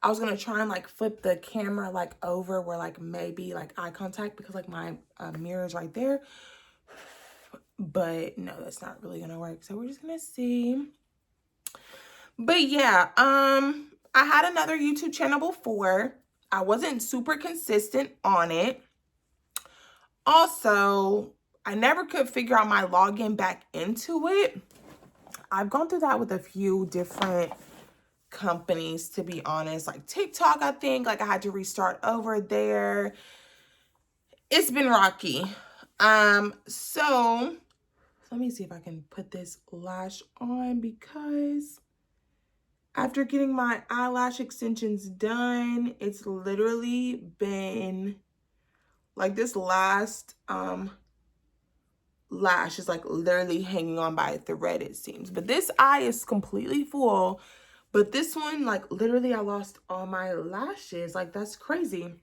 I was gonna try and like flip the camera like over where like maybe like eye contact, because like my mirror is right there. But no, that's not really gonna work. So we're just gonna see. But yeah, I had another YouTube channel before. I wasn't super consistent on it. Also, I never could figure out my login back into it. I've gone through that with a few different companies, to be honest. Like TikTok, I think, like I had to restart over there. It's been rocky. So let me see if I can put this lash on, because after getting my eyelash extensions done, it's literally been like this last lash is like literally hanging on by a thread, it seems. But this eye is completely full. But this one, like literally I lost all my lashes. Like that's crazy.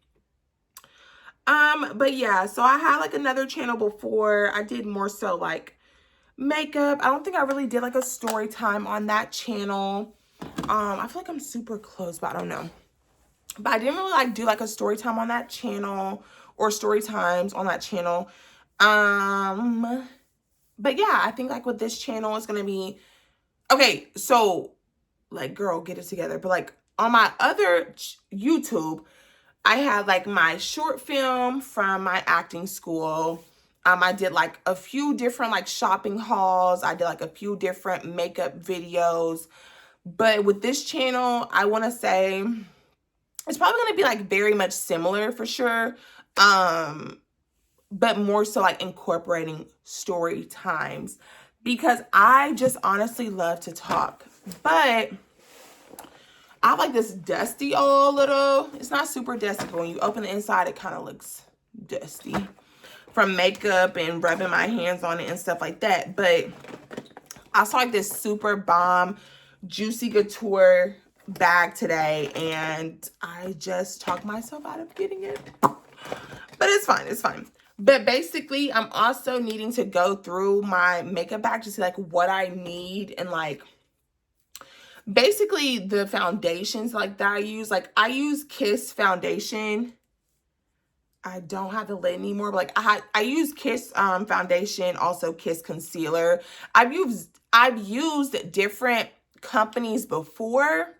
But yeah, so I had like another channel before. I did more so like makeup. I don't think I really did like a story time on that channel. I feel like I'm super close, but I don't know. But I didn't really like do like a story time on that channel, or story times on that channel. But yeah, I think like with this channel, it's gonna be okay. So like, girl, get it together. But like on my other YouTube, I had like my short film from my acting school. I did like a few different like shopping hauls. I did like a few different makeup videos. But with this channel, I want to say it's probably going to be like very much similar for sure. But more so like incorporating story times, because I just honestly love to talk. But I have like this dusty old little, it's not super dusty, but when you open the inside, it kind of looks dusty from makeup and rubbing my hands on it and stuff like that. But I saw like this super bomb Juicy Couture bag today, and I just talked myself out of getting it. But it's fine, it's fine. But basically, I'm also needing to go through my makeup bag to see like what I need, and like basically the foundations like that I use. Like I use Kiss foundation. I don't have the lid anymore, but like I use Kiss foundation, also Kiss concealer. I've used different companies before,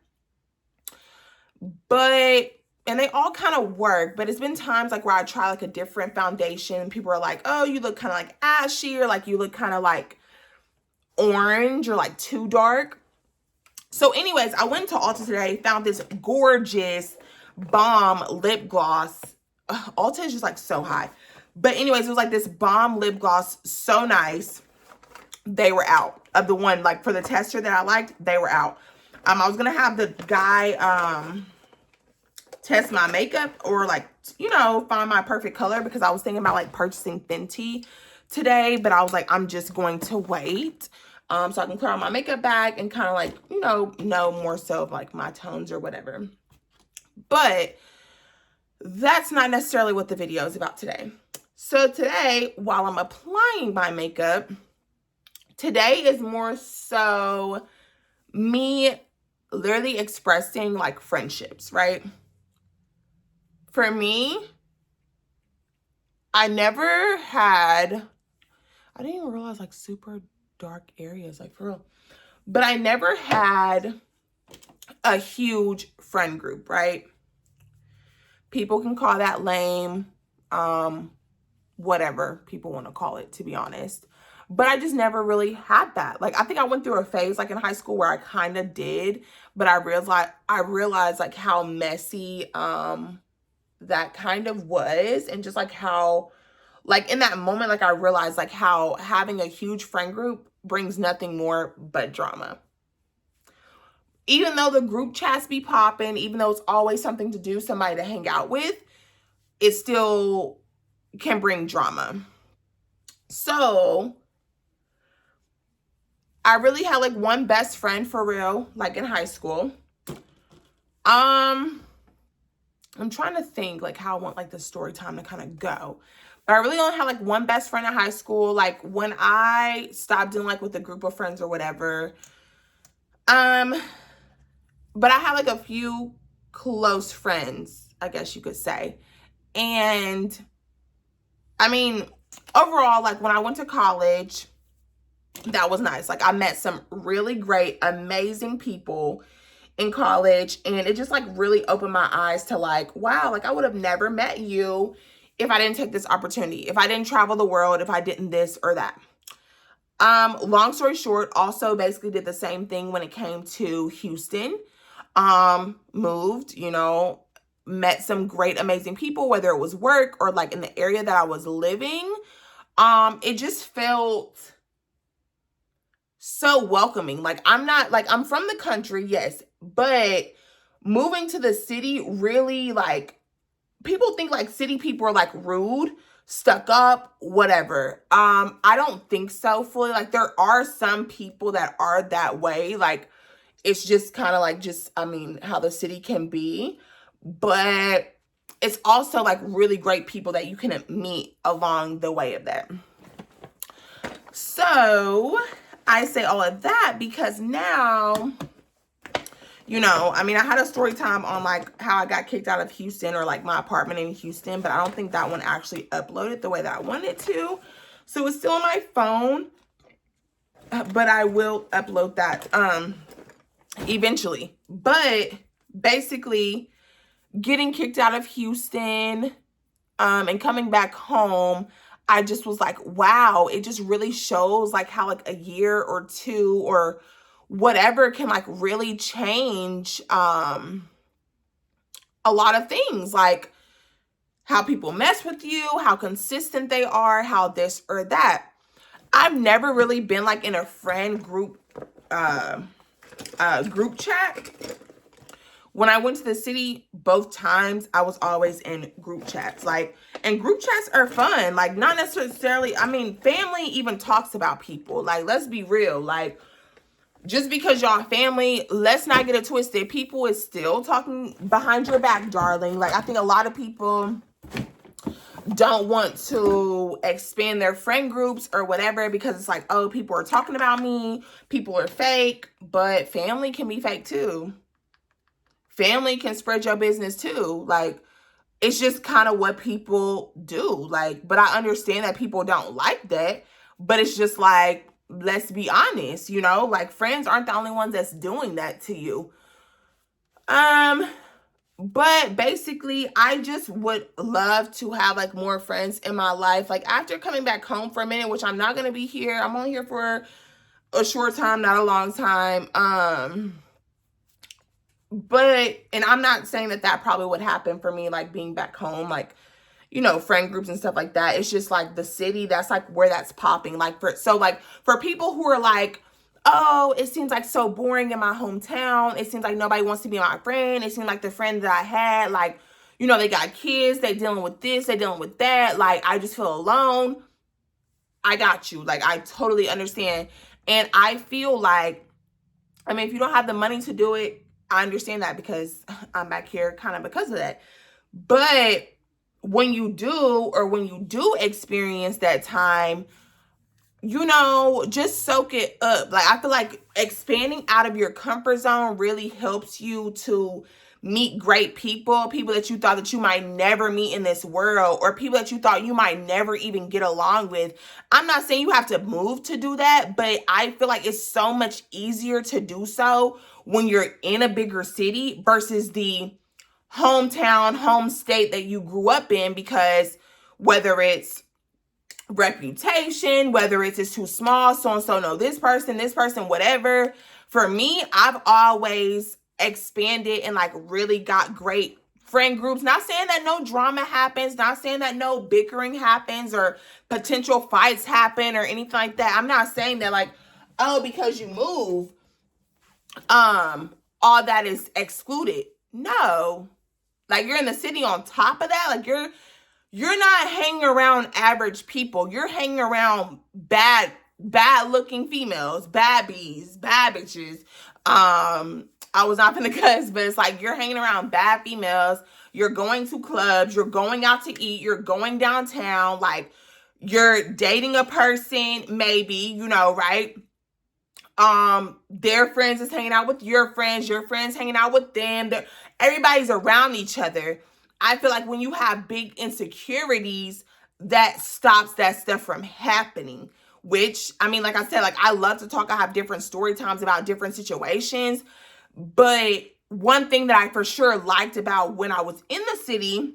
but and they all kind of work, but it's been times like where I try like a different foundation. People are like, oh, you look kind of like ashy, or like you look kind of like orange, or like too dark. So anyways, I went to Ulta today, found this gorgeous bomb lip gloss. Ulta is just like so high. But anyways, it was like this bomb lip gloss, so nice. They were out of the one, like for the tester that I liked, they were out. I was gonna have the guy test my makeup, or like, you know, find my perfect color, because I was thinking about like purchasing Fenty today, but I was like, I'm just going to wait so I can clear out my makeup bag and kind of like, you know more so of like my tones or whatever. But that's not necessarily what the video is about today. So today, while I'm applying my makeup, today is more so me literally expressing like friendships, right? For me, I never had, I didn't even realize like super dark areas, like for real. But I never had a huge friend group, right? People can call that lame, whatever people want to call it, to be honest. But I just never really had that. Like, I think I went through a phase like in high school where I kind of did, but I realized like how messy that kind of was, and just like how, like in that moment, like I realized like how having a huge friend group brings nothing more but drama. Even though the group chats be popping, even though it's always something to do, somebody to hang out with, it still can bring drama. So I really had like one best friend for real, like in high school. I'm trying to think like how I want like the story time to kind of go. But I really only had like one best friend in high school. Like when I stopped dealing like with a group of friends or whatever. But I had like a few close friends, I guess you could say. And I mean, overall, like when I went to college, that was nice. Like I met some really great, amazing people in college, and it just like really opened my eyes to like, wow, like I would have never met you if I didn't take this opportunity, if I didn't travel the world, if I didn't this or that. Long story short, also basically did the same thing when it came to Houston. Moved, you know, met some great, amazing people, whether it was work or like in the area that I was living. It just felt so welcoming. Like I'm from the country, yes, but moving to the city really, like, people think like city people are like rude, stuck up, whatever. I don't think so fully. Like there are some people that are that way. Like it's just kind of like I mean, how the city can be. But it's also like really great people that you can meet along the way of that. So I say all of that because now, you know, I mean, I had a story time on like how I got kicked out of Houston, or like my apartment in Houston, but I don't think that one actually uploaded the way that I wanted it to. So it's still on my phone, but I will upload that eventually. But basically getting kicked out of Houston and coming back home, I just was like, wow, it just really shows like how like a year or two or whatever can like really change a lot of things, like how people mess with you, how consistent they are, how this or that. I've never really been like in a friend group group chat. When I went to the city, both times I was always in group chats. Like, and group chats are fun. Like, not necessarily, I mean, family even talks about people. Like, let's be real. Like, just because y'all family, let's not get it twisted. People is still talking behind your back, darling. Like, I think a lot of people don't want to expand their friend groups or whatever because it's like, oh, people are talking about me. People are fake. But family can be fake too. Family can spread your business too. Like, it's just kind of what people do. Like, but I understand that people don't like that. But it's just like, let's be honest, you know? Like, friends aren't the only ones that's doing that to you. But basically, I just would love to have like more friends in my life. Like, after coming back home for a minute, which I'm not going to be here. I'm only here for a short time, not a long time. But, and I'm not saying that that probably would happen for me, like being back home, like, you know, friend groups and stuff like that. It's just like the city, that's like where that's popping. Like for people who are like, oh, it seems like so boring in my hometown. It seems like nobody wants to be my friend. It seems like the friend that I had, like, you know, they got kids, they dealing with this, they dealing with that. Like, I just feel alone. I got you. Like, I totally understand. And I feel like, I mean, if you don't have the money to do it, I understand that because I'm back here kind of because of that. But when you do, or when you do experience that time, you know, just soak it up. Like, I feel like expanding out of your comfort zone really helps you to meet great people, people that you thought that you might never meet in this world, or people that you thought you might never even get along with. I'm not saying you have to move to do that, but I feel like it's so much easier to do so when you're in a bigger city versus the hometown, home state that you grew up in, because whether it's reputation, whether it's too small, so-and-so know this person, whatever. For me, I've always expanded and like really got great friend groups. Not saying that no drama happens, not saying that no bickering happens or potential fights happen or anything like that. I'm not saying that like, oh, because you move, all that is excluded. No. Like, you're in the city on top of that. Like, you're not hanging around average people. You're hanging around bad looking females, bad bees, bad bitches. I was not finna cuss, but it's like you're hanging around bad females. You're going to clubs. You're going out to eat. You're going downtown. Like, you're dating a person, maybe, you know, right? Their friends is hanging out with your friends hanging out with them. everybody's around each other. I feel like when you have big insecurities, that stops that stuff from happening. Which, I mean, like I said, like I love to talk. I have different story times about different situations. But one thing that I for sure liked about when I was in the city,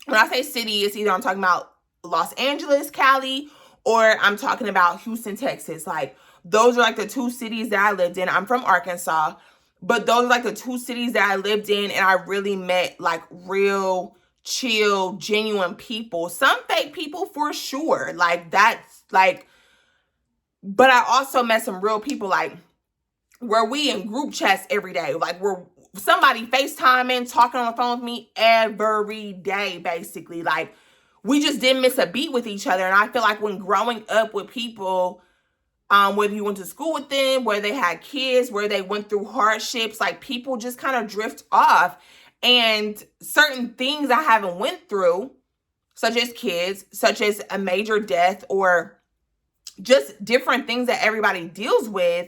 when I say city, it's either I'm talking about Los Angeles, Cali, or I'm talking about Houston, Texas. Like those are like the two cities that I lived in. I'm from Arkansas, but those are like the two cities that I lived in, and I really met like real chill, genuine people. Some fake people for sure. Like that's like, but I also met some real people, like where we in group chats every day. Like we're somebody FaceTiming, talking on the phone with me every day, basically. Like we just didn't miss a beat with each other. And I feel like when growing up with people, whether you went to school with them, where they had kids, where they went through hardships, like people just kind of drift off. And certain things I haven't went through, such as kids, such as a major death, or just different things that everybody deals with.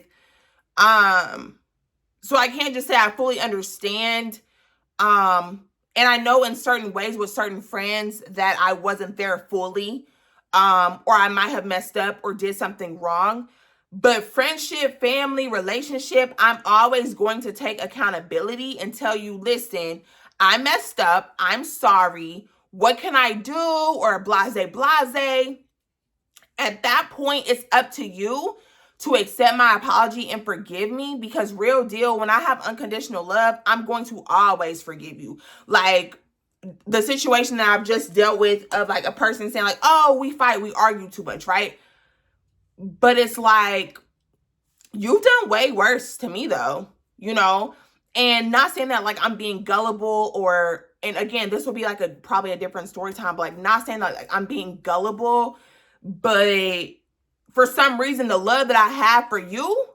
So I can't just say I fully understand. And I know in certain ways with certain friends that I wasn't there fully, or I might have messed up or did something wrong. But friendship, family, relationship, I'm always going to take accountability and tell you, listen, I messed up. I'm sorry. What can I do? Or blase, blase. At that point, it's up to you to accept my apology and forgive me, because real deal, when I have unconditional love, I'm going to always forgive you. Like the situation that I've just dealt with of like a person saying like, oh, we fight, we argue too much, right? But it's like, you've done way worse to me though, you know? And not saying that like I'm being gullible, or, and again, this will be like probably a different story time, but like not saying that like I'm being gullible, but for some reason, the love that I have for you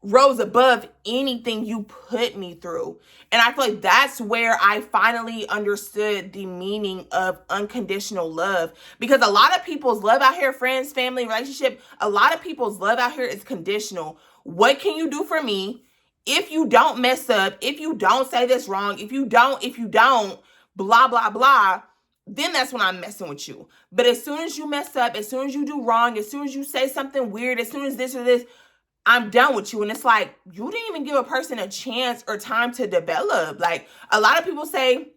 rose above anything you put me through. And I feel like that's where I finally understood the meaning of unconditional love. Because a lot of people's love out here, friends, family, relationship, a lot of people's love out here is conditional. What can you do for me? If you don't mess up, if you don't say this wrong, if you don't, blah, blah, blah, then that's when I'm messing with you. But as soon as you mess up, as soon as you do wrong, as soon as you say something weird, as soon as this or this, I'm done with you. And it's like, you didn't even give a person a chance or time to develop. Like a lot of people say,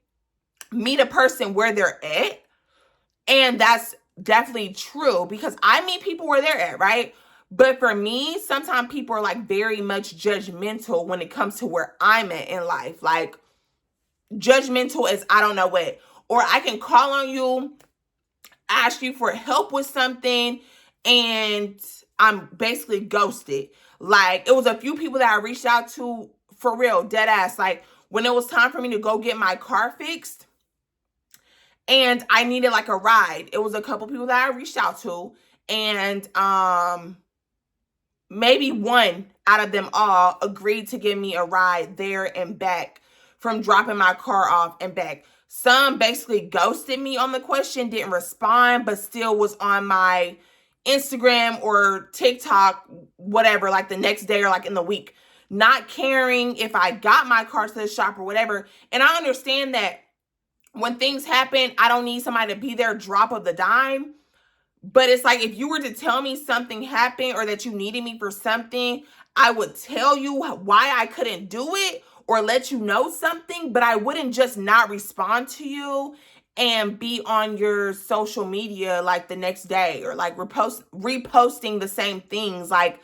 meet a person where they're at. And that's definitely true, because I meet people where they're at, right? But for me, sometimes people are like very much judgmental when it comes to where I'm at in life. Like judgmental is I don't know what. Or I can call on you, ask you for help with something, and I'm basically ghosted. Like it was a few people that I reached out to for real, dead ass. Like when it was time for me to go get my car fixed and I needed like a ride, it was a couple people that I reached out to, and maybe one out of them all agreed to give me a ride there and back from dropping my car off and back. Some basically ghosted me on the question, didn't respond, but still was on my Instagram or TikTok, whatever, like the next day or like in the week, not caring if I got my car to the shop or whatever. And I understand that when things happen, I don't need somebody to be there drop of the dime. But it's like, if you were to tell me something happened or that you needed me for something, I would tell you why I couldn't do it or let you know something, but I wouldn't just not respond to you and be on your social media like the next day or like reposting the same things. Like,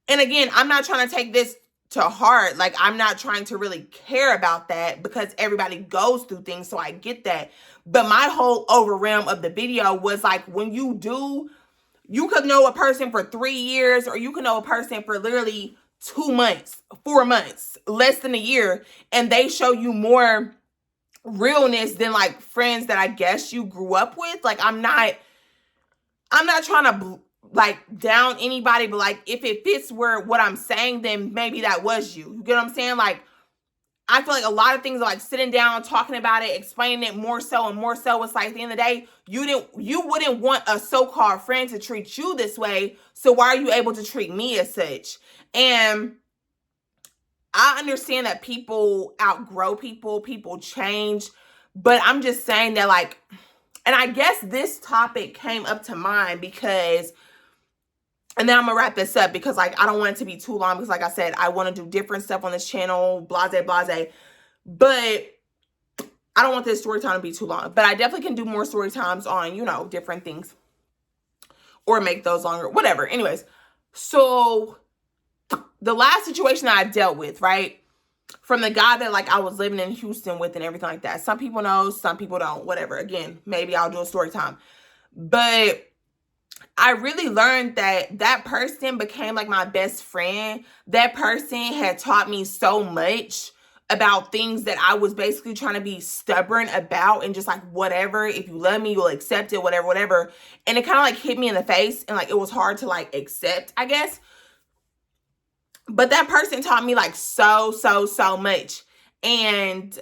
and again, I'm not trying to take this to heart. Like, I'm not trying to really care about that, because everybody goes through things, so I get that. But my whole overwhelm of the video was like, when you could know a person for 3 years, or you could know a person for literally 2 months, 4 months, less than a year, and they show you more realness than like friends that I guess you grew up with. Like, I'm not trying to like down anybody, but like if it fits what I'm saying, then maybe that was you. You get what I'm saying? Like, I feel like a lot of things are like sitting down, talking about it, explaining it more so and more so. It's like at the end of the day, you wouldn't want a so-called friend to treat you this way. So why are you able to treat me as such? And I understand that people outgrow people change, but I'm just saying that, like, and I guess this topic came up to mind because, and then I'm gonna wrap this up because, like, I don't want it to be too long because, like I said, I want to do different stuff on this channel, blase, blase. But I don't want this story time to be too long. But I definitely can do more story times on, you know, different things or make those longer, whatever. Anyways, so the last situation that I dealt with, right, from the guy that, like, I was living in Houston with and everything like that. Some people know, some people don't, whatever. Again, maybe I'll do a story time. But I really learned that that person became like my best friend. That person had taught me so much about things that I was basically trying to be stubborn about and just like, whatever, if you love me, you'll accept it, whatever, whatever. And it kind of like hit me in the face and like it was hard to like accept, I guess. But that person taught me like so much. And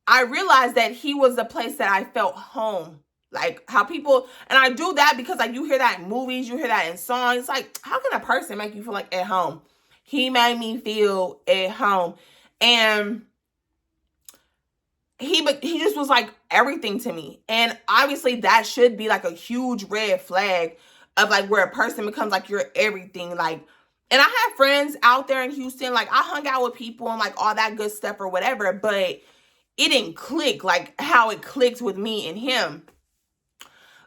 I realized that he was the place that I felt home. Like how people, and I do that because like you hear that in movies, you hear that in songs. It's like, how can a person make you feel like at home? He made me feel at home. And he just was like everything to me. And obviously that should be like a huge red flag of like where a person becomes like your everything. Like, and I have friends out there in Houston, like I hung out with people and like all that good stuff or whatever, but it didn't click like how it clicked with me and him.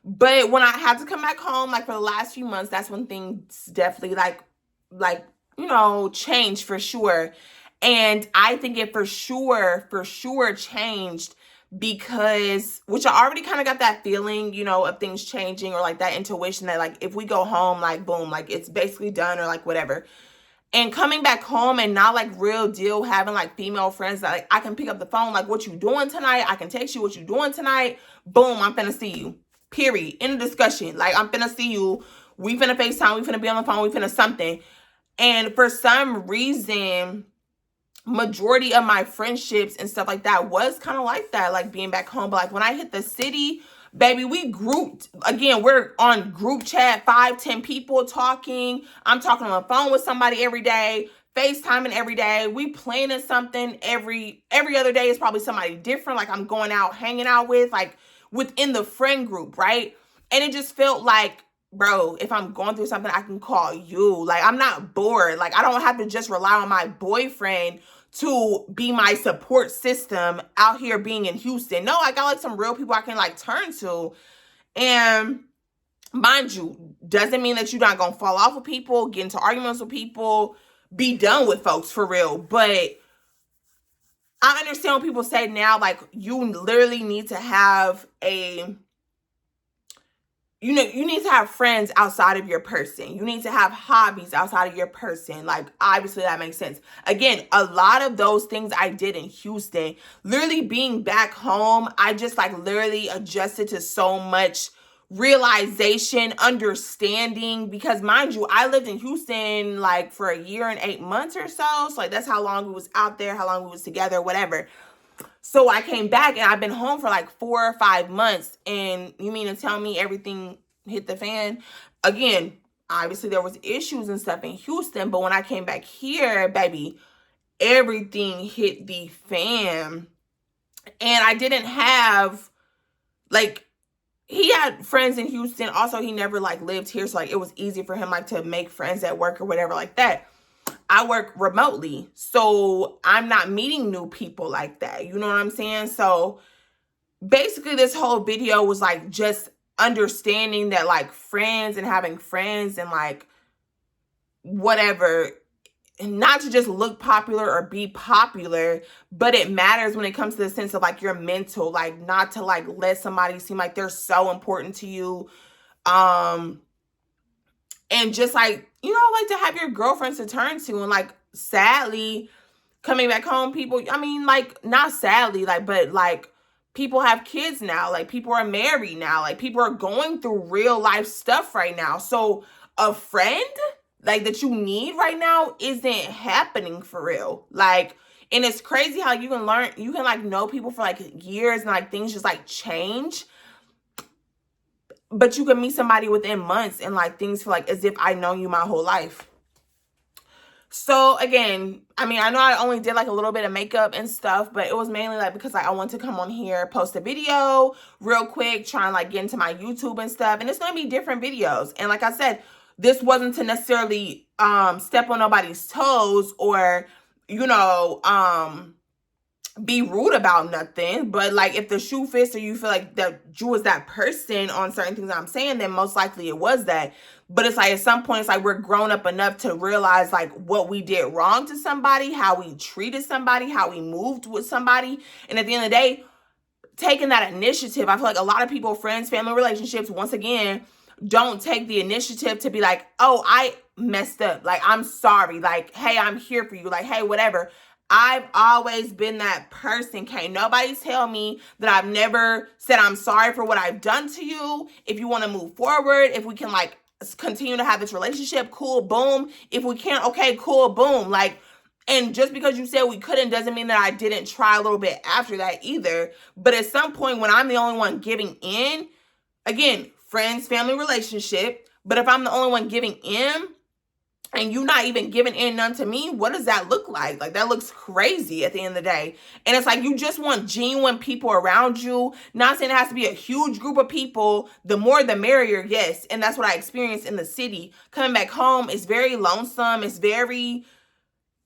But when I had to come back home, like for the last few months, that's when things definitely like, you know, changed for sure. And I think it for sure changed because, which I already kind of got that feeling, you know, of things changing or like that intuition that like, if we go home, like boom, like it's basically done or like whatever. And coming back home and not like real deal having like female friends that like I can pick up the phone, like what you doing tonight? I can text you what you doing tonight. Boom, I'm finna see you. Period. In the discussion. Like, I'm finna see you. We finna FaceTime. We finna be on the phone. We finna something. And for some reason, majority of my friendships and stuff like that was kind of like that. Like, being back home. But, like, when I hit the city, baby, we grouped. Again, we're on group chat. 5-10 people talking. I'm talking on the phone with somebody every day. FaceTiming every day. We planning something every other day is probably somebody different. Like, I'm going out, hanging out with. Like, within the friend group, right? And it just felt like, bro, if I'm going through something, I can call you. Like, I'm not bored. Like, I don't have to just rely on my boyfriend to be my support system out here being in Houston. No, I got like some real people I can like turn to. And mind you, doesn't mean that you're not gonna fall off with people, get into arguments with people, be done with folks for real. But I understand what people say now, like, you literally need to have you need to have friends outside of your person. You need to have hobbies outside of your person. Like, obviously that makes sense. Again, a lot of those things I did in Houston, literally being back home, I just like literally adjusted to so much realization, understanding, because mind you, I lived in Houston like for 1 year and 8 months or so. So like that's how long we was out there, how long we was together, whatever. So I came back and I've been home for like 4 or 5 months. And you mean to tell me everything hit the fan? Again, obviously there was issues and stuff in Houston, but when I came back here, baby, everything hit the fan. And I didn't have like, he had friends in Houston. Also, he never like lived here. So like it was easy for him like to make friends at work or whatever like that. I work remotely. So I'm not meeting new people like that. You know what I'm saying? So basically this whole video was like just understanding that like friends and having friends and like whatever, not to just look popular or be popular, but it matters when it comes to the sense of like your mental, like not to like let somebody seem like they're so important to you. And just like, you know, like to have your girlfriends to turn to. And like, sadly, coming back home, people, I mean, like, not sadly, like, but like people have kids now, like people are married now, like people are going through real life stuff right now. So a friend like that you need right now isn't happening for real. Like, and it's crazy how you can like know people for like years and like things just like change. But you can meet somebody within months and like things feel like as if I know you my whole life. So again, I mean, I know I only did like a little bit of makeup and stuff, but it was mainly like because like I want to come on here, post a video real quick, try and like get into my YouTube and stuff. And it's going to be different videos. And like I said, this wasn't to necessarily step on nobody's toes or, you know, be rude about nothing, but like if the shoe fits or you feel like that you was that person on certain things that I'm saying, then most likely it was that. But it's like at some point, it's like we're grown up enough to realize like what we did wrong to somebody, how we treated somebody, how we moved with somebody. And at the end of the day, taking that initiative, I feel like a lot of people, friends, family relationships, once again, don't take the initiative to be like, oh, I messed up. Like, I'm sorry. Like, hey, I'm here for you. Like, hey, whatever. I've always been that person. Can't nobody tell me that I've never said I'm sorry for what I've done to you. If you want to move forward, if we can like continue to have this relationship, cool, boom. If we can't, okay, cool, boom. Like, and just because you said we couldn't doesn't mean that I didn't try a little bit after that either. But at some point when I'm the only one giving in, again, friends, family, relationship. But if I'm the only one giving in, and you not even giving in none to me, what does that look like? Like, that looks crazy at the end of the day. And it's like you just want genuine people around you. Not saying it has to be a huge group of people. The more the merrier, yes. And that's what I experienced in the city. Coming back home, it's very lonesome. It's very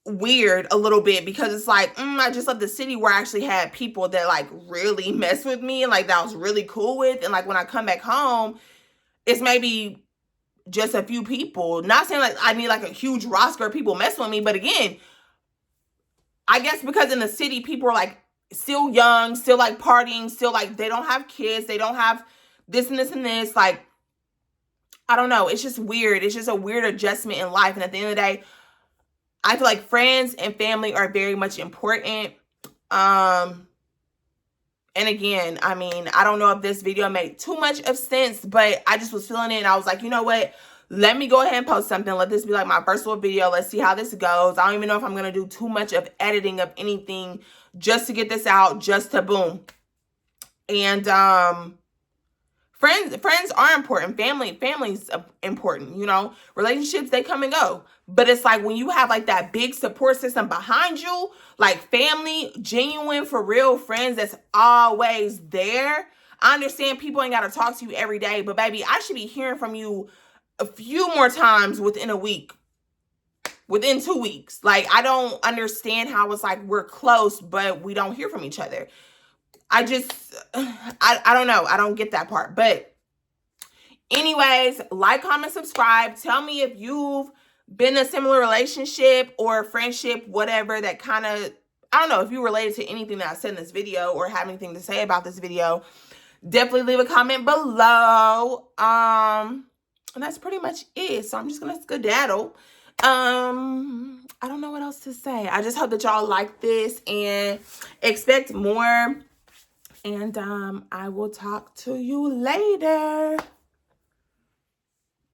weird a little bit because it's like, I just left the city where I actually had people that like really mess with me and like that I was really cool with. And like when I come back home, it's maybe just a few people. Not saying like I need like a huge roster of people messing with me, but again, I guess because in the city people are like still young, still like partying, still like they don't have kids, they don't have this and this and this. Like, I don't know. It's just weird. It's just a weird adjustment in life. And at the end of the day, I feel like friends and family are very much important. And again, I mean, I don't know if this video made too much of sense, but I just was feeling it. And I was like, you know what? Let me go ahead and post something. Let this be like my first little video. Let's see how this goes. I don't even know if I'm going to do too much of editing of anything just to get this out, just to boom. And friends are important. Family's important, you know. Relationships, they come and go. But it's like when you have like that big support system behind you, like family, genuine, for real friends that's always there. I understand people ain't got to talk to you every day, but baby, I should be hearing from you a few more times within a week, within 2 weeks. Like, I don't understand how it's like we're close, but we don't hear from each other. I don't know. I don't get that part. But anyways, like, comment, subscribe. Tell me if you've been in a similar relationship or friendship, whatever, that kind of, I don't know, if you related to anything that I said in this video or have anything to say about this video, definitely leave a comment below. And that's pretty much it. So I'm just going to skedaddle. I don't know what else to say. I just hope that y'all like this and expect more. And I will talk to you later.